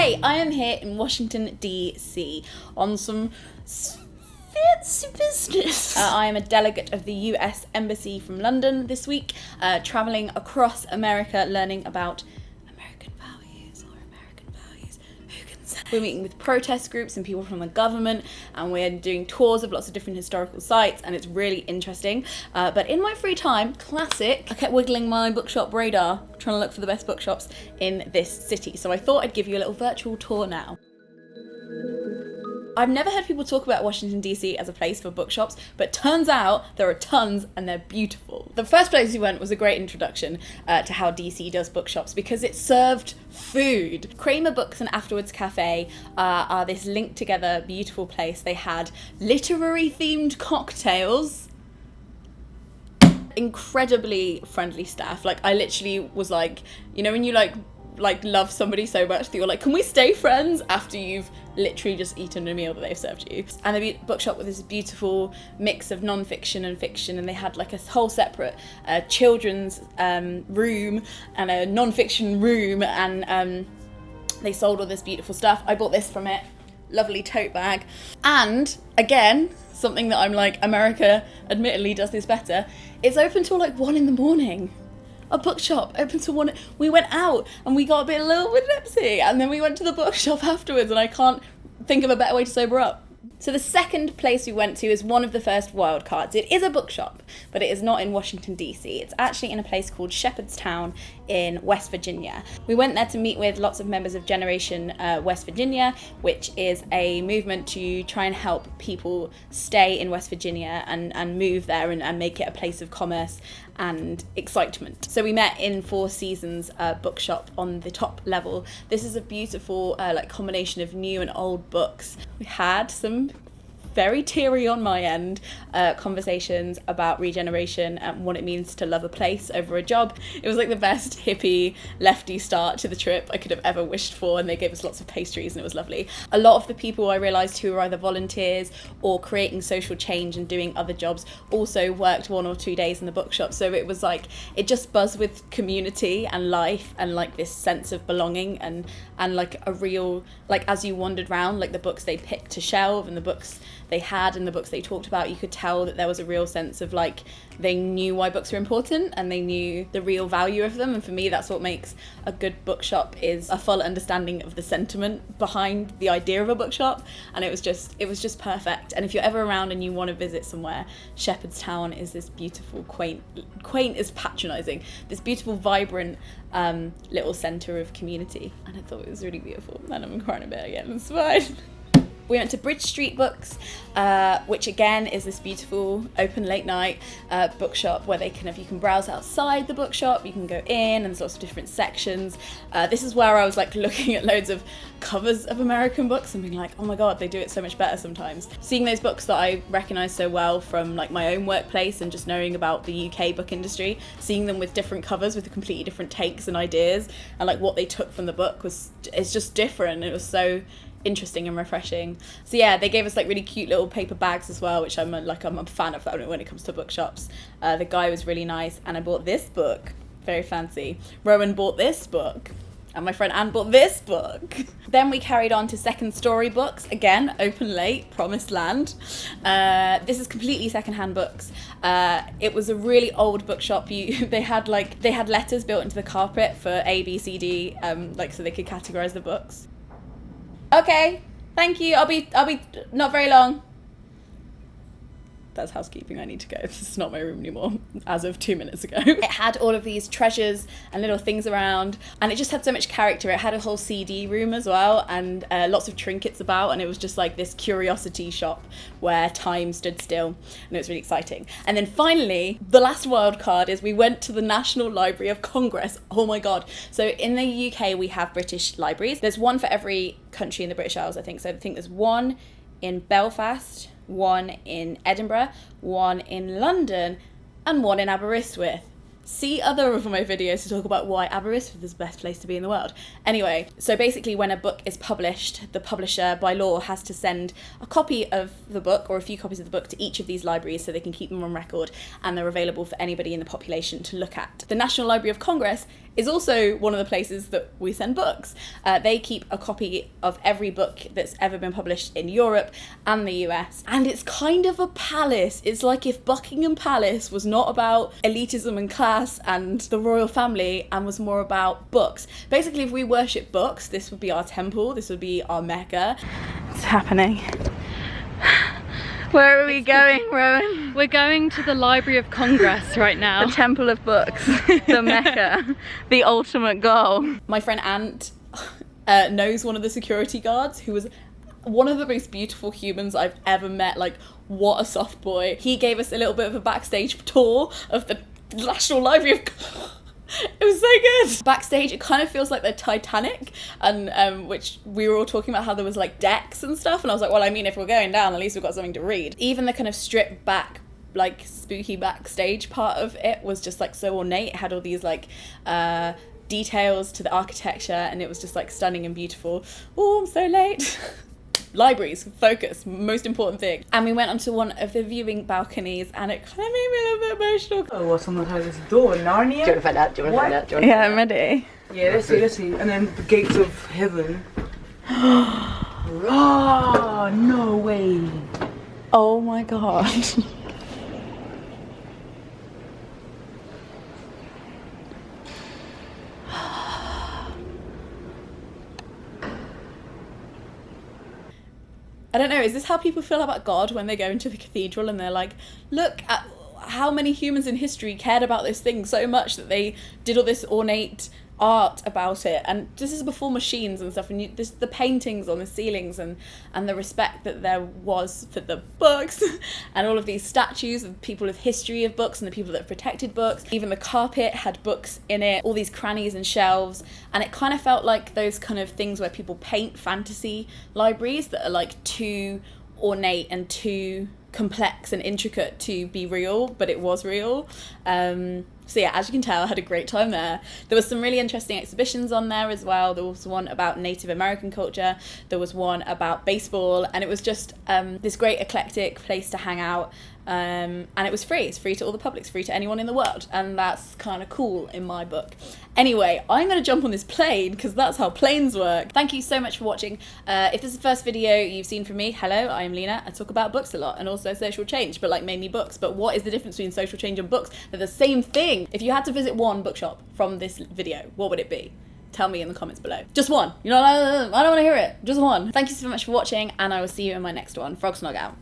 Okay, I am here in Washington, D.C. on some fancy business. I am a delegate of the US Embassy from London this week, travelling across America, learning about American values or American values. Who can say? We're meeting with protest groups and people from the government, and we're doing tours of lots of different historical sites, and it's really interesting. But in my free time, classic, I kept wiggling my bookshop radar, trying to look for the best bookshops in this city. So I thought I'd give you a little virtual tour now. I've never heard people talk about Washington DC as a place for bookshops, but turns out there are tons and they're beautiful. The first place we went was a great introduction to how DC does bookshops because it served food. Kramer Books and Afterwards Cafe are this linked together beautiful place. They had literary themed cocktails, incredibly friendly staff. Like I literally was like, you know when you like love somebody so much that you're like, can we stay friends after you've literally just eaten a meal that they've served you? And the bookshop with this beautiful mix of non-fiction and fiction, and they had like a whole separate children's room and a non-fiction room, and they sold all this beautiful stuff. I bought this from it, lovely tote bag. And again, something that I'm like, America admittedly does this better, it's open till like 1 a.m. A bookshop open till 1. We went out and we got a little bit tipsy, and then we went to the bookshop afterwards, and I can't think of a better way to sober up. So the second place we went to is one of the first wild cards. It is a bookshop, but it is not in Washington, D.C. It's actually in a place called Shepherdstown in West Virginia. We went there to meet with lots of members of Generation West Virginia, which is a movement to try and help people stay in West Virginia and move there and make it a place of commerce and excitement. So we met in Four Seasons bookshop on the top level. This is a beautiful combination of new and old books. We had some very teary on my end conversations about regeneration and what it means to love a place over a job. It was like the best hippie lefty start to the trip I could have ever wished for, and they gave us lots of pastries and it was lovely. A lot of the people I realised who were either volunteers or creating social change and doing other jobs also worked 1 or 2 days in the bookshop, so it was like it just buzzed with community and life and like this sense of belonging and like a real, like as you wandered around, like the books they picked to shelve and the books they had and the books they talked about, you could tell that there was a real sense of like they knew why books were important and they knew the real value of them. And for me, that's what makes a good bookshop, is a full understanding of the sentiment behind the idea of a bookshop. And it was just perfect. And if you're ever around and you want to visit somewhere, Shepherdstown is this beautiful, quaint is patronising, this beautiful, vibrant little centre of community. And I thought it was really beautiful. And I'm crying a bit again, it's fine. We went to Bridge Street Books, which again is this beautiful open late night bookshop where you can browse outside the bookshop, you can go in, and there's lots of different sections. This is where I was like looking at loads of covers of American books and being like, oh my god, they do it so much better sometimes. Seeing those books that I recognise so well from like my own workplace and just knowing about the UK book industry, seeing them with different covers with completely different takes and ideas and like what they took from the book it's just different. It was so interesting and refreshing. So yeah, they gave us like really cute little paper bags as well, which I'm a fan of that when it comes to bookshops. The guy was really nice, and I bought this book, very fancy. Rowan bought this book, and my friend Anne bought this book. Then we carried on to Second Story Books, again open late, promised land. This is completely secondhand books. It was a really old bookshop. They had letters built into the carpet for A, B, C, D, so they could categorize the books. Okay, thank you. I'll be not very long. That's housekeeping. I need to go. This is not my room anymore, as of 2 minutes ago. It had all of these treasures and little things around, and it just had so much character. It had a whole CD room as well, and lots of trinkets about, and it was just like this curiosity shop where time stood still, and it was really exciting. And then finally, the last wild card is we went to the National Library of Congress. Oh my god. So in the UK, we have British libraries. There's one for every country in the British Isles, I think. So I think there's one in Belfast, one in Edinburgh, one in London, and one in Aberystwyth. See other of my videos to talk about why Aberystwyth is the best place to be in the world. Anyway, so basically when a book is published, the publisher by law has to send a copy of the book or a few copies of the book to each of these libraries so they can keep them on record, and they're available for anybody in the population to look at. The National Library of Congress is also one of the places that we send books. They keep a copy of every book that's ever been published in Europe and the US. And it's kind of a palace. It's like if Buckingham Palace was not about elitism and class and the royal family and was more about books. Basically, if we worship books, this would be our temple, this would be our Mecca. It's happening. Where are we going, Rowan? We're going to the Library of Congress right now. The Temple of Books, the Mecca, the ultimate goal. My friend Ant knows one of the security guards who was one of the most beautiful humans I've ever met. Like, what a soft boy. He gave us a little bit of a backstage tour of the National Library of It was so good. Backstage, it kind of feels like the Titanic, and which we were all talking about how there was like decks and stuff, and I was like, well, I mean, if we're going down, at least we've got something to read. Even the kind of stripped back, like spooky backstage part of it was just like so ornate. It had all these like details to the architecture, and it was just like stunning and beautiful. Oh, I'm so late. Libraries, focus, most important thing. And we went onto one of the viewing balconies, and it kind of made me a little bit emotional. Oh, what's on the side of this door? Narnia? Do you want to find out? Do you want to find out? Do you want to Yeah, find I'm ready. Yeah, let's see, let's see. And then the gates of heaven. Oh, no way. Oh my god. I don't know, is this how people feel about God when they go into the cathedral and they're like, look at how many humans in history cared about this thing so much that they did all this ornate art about it, and this is before machines and stuff, and the paintings on the ceilings and the respect that there was for the books and all of these statues of people of history of books and the people that protected books. Even the carpet had books in it, all these crannies and shelves, and it kind of felt like those kind of things where people paint fantasy libraries that are like too ornate and too complex and intricate to be real, but it was real. So yeah, as you can tell, I had a great time there. There was some really interesting exhibitions on there as well. There was one about Native American culture, there was one about baseball, and it was just this great eclectic place to hang out. And it was free. It's free to all the public. It's free to anyone in the world, and that's kind of cool in my book. Anyway, I'm going to jump on this plane because that's how planes work. Thank you so much for watching. If this is the first video you've seen from me, hello, I am Lena. I talk about books a lot and also social change, but like mainly books. But what is the difference between social change and books? They're the same thing. If you had to visit one bookshop from this video, what would it be? Tell me in the comments below. Just one. You know, I don't want to hear it. Just one. Thank you so much for watching, and I will see you in my next one. Frog Snog out.